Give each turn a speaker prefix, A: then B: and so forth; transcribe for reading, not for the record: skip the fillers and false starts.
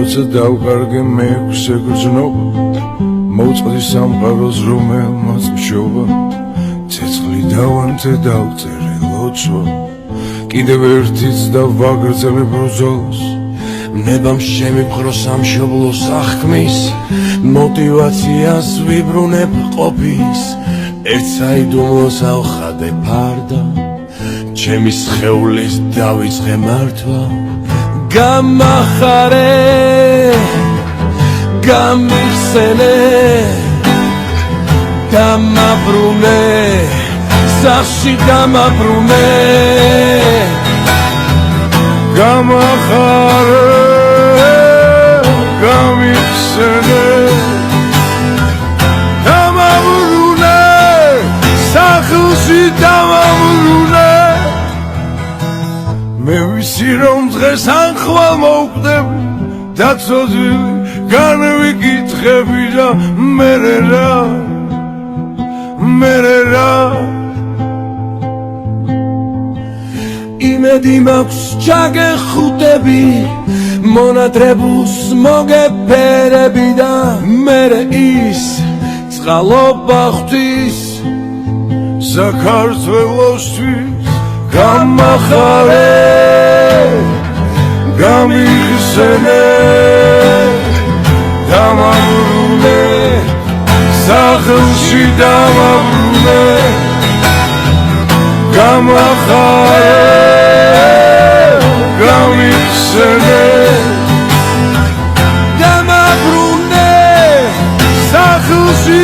A: როცა დავკარგე მეექვსე გრძნობა მოწყდი სამყაროს რომელმაც მშობა ცეცხლი დავანთე დავწერე ლოცვა კიდევ ერთიც და ვაგრძელებ ბრძოლას ნებამ შემიფხრო სამშობლოს აღქმის მოტივაციას ვიბრუნებ ყოფის ერთ საიდუმლოს ავხადე ფარდა ჩემი სხეულის დავიწყე მართვა გამახარე გამიხსენე დამაბრუნე სახში დამაბრუნე გამახარე გამიხსენე დამაბრუნე სახში დამაბრუნე მე ვიცი რომ დღეს ანხვალ მოვკვდები დაცოძილი განვიკითხები და მერე რა იმედი მაქვს ჩაგეხუტები მონადრებულს მოგეფერები და მერე ის წყალობა ღვთის საქართველოსთვის გამახარე გამიხსენე დამაბრუნე სახლში დამაბრუნე გამახარე გამიხსენე დამაბრუნე სახლში